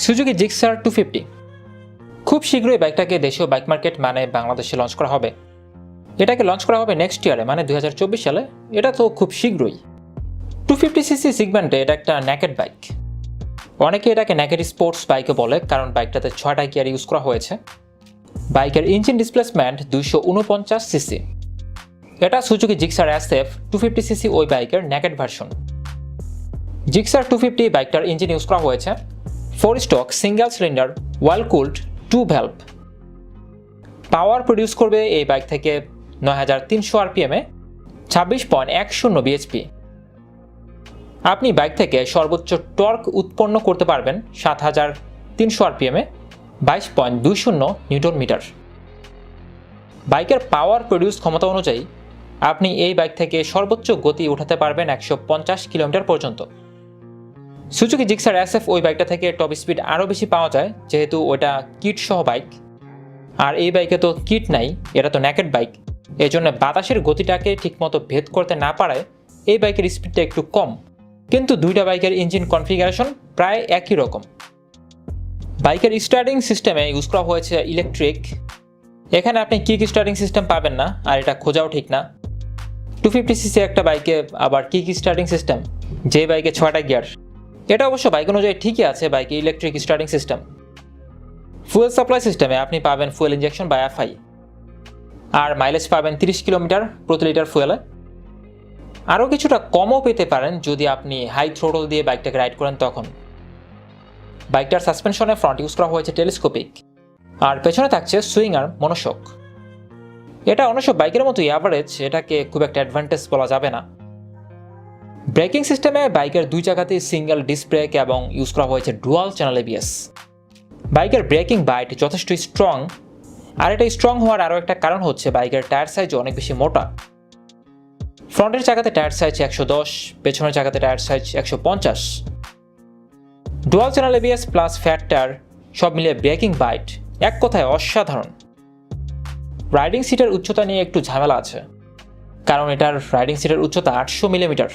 Suzuki Gixxer 250 খুব শীঘ্রই বাইকটাকে দেশীয় বাইক মার্কেট মানে বাংলাদেশে লঞ্চ করা হবে। এটাকে লঞ্চ করা হবে নেক্সট ইয়ারে মানে 2024 সালে। এটা তো খুব শীঘ্রই। 250cc সেগমেন্টে এটা একটা নেকেড বাইক। অনেকে এটাকে নেকেড স্পোর্টস বাইকও বলে, কারণ বাইকটাতে 6টা গিয়ার ইউজ করা হয়েছে। বাইকের ইঞ্জিন ডিসপ্লেসমেন্ট 249cc। এটা সুজুকি জিক্সার SF 250cc ওই বাইকের নেকেড ভার্সন। জিক্সার 250 বাইকটার ইঞ্জিন ইউজ করা হয়েছে 4 stock single cylinder well cooled 2 valve. পাওয়ার প্রডিউস করবে এই বাইক থেকে 9300 RPM এ 26.10 bhp। আপনি বাইক থেকে সর্বোচ্চ টর্ক উৎপন্ন করতে পারবেন 7300 RPM এ 22.20 নিউটন মিটার। বাইকের পাওয়ার প্রডিউস ক্ষমতা অনুযায়ী আপনি এই বাইক থেকে সর্বোচ্চ গতি উঠাতে পারবেন 150 কিলোমিটার পর্যন্ত। সুজুকি জিক্সার SF ওই বাইকটা থেকে টপ স্পিড আরও বেশি পাওয়া যায়, যেহেতু ওটা কিট সহ বাইক। আর এই বাইকে তো কিট নাই, এটা তো নেকেড বাইক। এই জন্য বাতাসের গতিটাকে ঠিকমতো ভেদ করতে না পারায় এই বাইকের স্পিডটা একটু কম, কিন্তু দুইটা বাইকের ইঞ্জিন কনফিগারেশন প্রায় একই রকম। বাইকের স্টার্টিং সিস্টেমে ইউজ করা হয়েছে ইলেকট্রিক। এখানে আপনি কিক স্টার্টিং সিস্টেম পাবেন না, আর এটা খোঁজাও ঠিক না। 250cc একটা বাইকে আবার কিক স্টার্টিং সিস্টেম, যে বাইকে 6টা গিয়ার। এটা অবশ্য বাইক অনুযায়ী ঠিকই আছে, বাইকে electric starting system. Fuel supply সিস্টেমে আপনি পাবেন ফুয়েল ইনজেকশন বা FI, আর মাইলেজ পাবেন 30 কিলোমিটার প্রতি লিটার ফুয়েলে। আরও কিছুটা কমও পেতে পারেন যদি আপনি হাই থ্রোটল দিয়ে বাইকটাকে রাইড করেন তখন। বাইকটার সাসপেনশনে ফ্রন্ট ইউজ করা হয়েছে টেলিস্কোপিক, আর পেছনে থাকছে সুইং আর্ম মনোশক। এটা অন্য বাইকের মতোই অ্যাভারেজ, এটাকে খুব একটা অ্যাডভান্টেজ বলা যাবে না। ব্রেকিং সিস্টেমে বাইকের দুই জায়গাতেই সিঙ্গেল ডিস্ক ব্রেক এবং ইউজ করা হয়েছে ডুয়াল চ্যানেল ABS। বাইকের ব্রেকিং বাইট যথেষ্ট স্ট্রং, আর এটা স্ট্রং হওয়ার আরও একটা কারণ হচ্ছে বাইকের টায়ার সাইজ অনেক বেশি মোটা। ফ্রন্টের জায়গাতে টায়ার সাইজ 110, পেছনের জায়গাতে tyre size 150। Dual channel ABS plus fat tyre সব মিলিয়ে ব্রেকিং বাইট এক কথায় অসাধারণ। রাইডিং সিটের উচ্চতা নিয়ে একটু ঝামেলা আছে, কারণ এটার রাইডিং সিটের উচ্চতা 800 মিলিমিটার,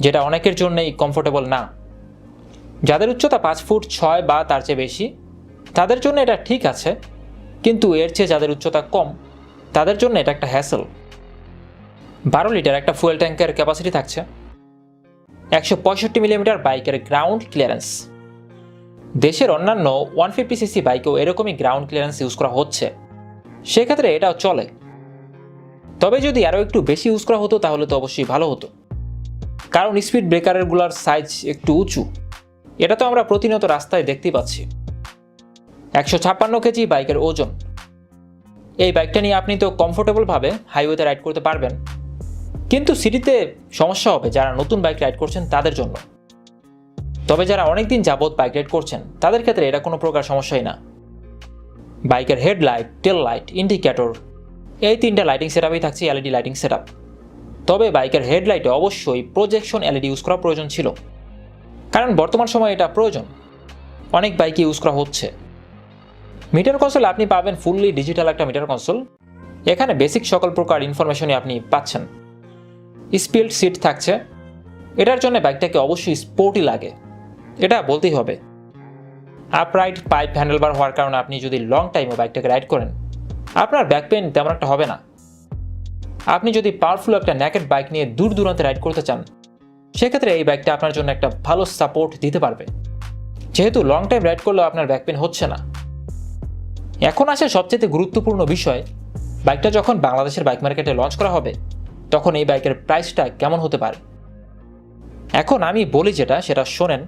যেটা অনেকের জন্যই কমফোর্টেবল না। যাদের উচ্চতা 5 ফুট 6 বা তার চেয়ে বেশি তাদের জন্য এটা ঠিক আছে, কিন্তু এর চেয়ে যাদের উচ্চতা কম তাদের জন্য এটা একটা হ্যাসেল। 12 লিটার একটা ফুয়েল ট্যাঙ্কের ক্যাপাসিটি থাকছে। 165 মিলিমিটার বাইকের গ্রাউন্ড ক্লিয়ারেন্স। দেশের অন্যান্য 150cc বাইকেও এরকমই গ্রাউন্ড ক্লিয়ারেন্স ইউজ করা হচ্ছে, সেক্ষেত্রে এটাও চলে। তবে যদি আরও একটু বেশি ইউজ করা হতো তাহলে তো অবশ্যই ভালো হতো, কারণ স্পিড ব্রেকারগুলোর সাইজ একটু উঁচু। এটা তো আমরা প্রতিনিয়ত রাস্তায় দেখতেই পাচ্ছি। 156 কেজি বাইকের ওজন। এই বাইকটা নিয়ে আপনি তো কমফোর্টেবলভাবে হাইওয়েতে রাইড করতে পারবেন, কিন্তু সিটিতে সমস্যা হবে যারা নতুন বাইক রাইড করছেন তাদের জন্য। তবে যারা অনেকদিন যাবৎ বাইক রাইড করছেন তাদের ক্ষেত্রে এটা কোনো প্রকার সমস্যাই না। বাইকের হেডলাইট, টেল লাইট, ইন্ডিকেটর এই 3টা লাইটিং সেটআপই থাকছে LED লাইটিং সেটআপ। তবে বাইকের হেডলাইটে অবশ্যই প্রজেকশন LED ইউজ করা প্রয়োজন ছিল, কারণ বর্তমান সময়ে এটা প্রয়োজন, অনেক বাইকে ইউজ করা হচ্ছে। মিটার কনসোল আপনি পাবেন ফুললি ডিজিটাল একটা মিটার কনসোল। এখানে বেসিক সকল প্রকার ইনফরমেশনই আপনি পাচ্ছেন। স্পিল্ড সিট থাকছে। এটার জন্য বাইকটাকে অবশ্যই স্পোর্টি লাগে, এটা বলতেই হবে। আপরাইট পাইপ হ্যান্ডেলবার হওয়ার কারণে আপনি যদি লং টাইমে বাইকটাকে রাইড করেন আপনার ব্যাক পেন তেমন একটা হবে না। আপনি যদি পাওয়ারফুল একটা নেকেড বাইক নিয়ে দূর দূরান্তে রাইড করতে চান সেক্ষেত্রে এই বাইকটা আপনার জন্য একটা ভালো সাপোর্ট দিতে পারবে, যেহেতু লং টাইম রাইড করলেও আপনার ব্যাক পেন হচ্ছে না। এখন আসে সবচেয়ে গুরুত্বপূর্ণ বিষয়, বাইকটা যখন বাংলাদেশের বাইক মার্কেটে লঞ্চ করা হবে তখন এই বাইকের প্রাইসটা কেমন হতে পারে। এখন আমি বলি সেটা শোনেন।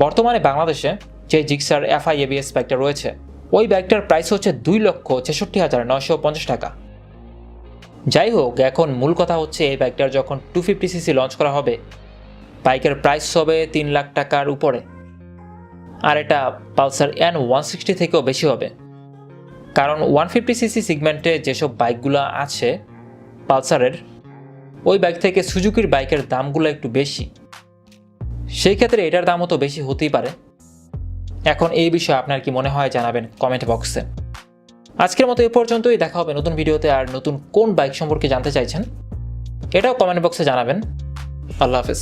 বর্তমানে বাংলাদেশে যে জিক্সার FI ABS বাইকটা রয়েছে ওই বাইকটার প্রাইস হচ্ছে 2,66,950 টাকা। যাই হোক, এখন মূল কথা হচ্ছে এই বাইকটার যখন 250cc লঞ্চ করা হবে বাইকের প্রাইস হবে 3 লাখ টাকার উপরে, আর এটা পালসার N160 থেকেও বেশি হবে। কারণ 150cc সেগমেন্টে যেসব বাইকগুলো আছে পালসারের, ওই বাইক থেকে সুজুকির বাইকের দামগুলো একটু বেশি, সেই ক্ষেত্রে এটার দামও তো বেশি হতেই পারে। এখন এই বিষয়ে আপনার কি মনে হয় জানাবেন কমেন্ট বক্সে। আজকের মতো এ পর্যন্তই, দেখা হবে নতুন ভিডিওতে। আর নতুন কোন বাইক সম্পর্কে জানতে চাইছেন এটাও কমেন্ট বক্সে জানাবেন। আল্লাহ হাফেজ।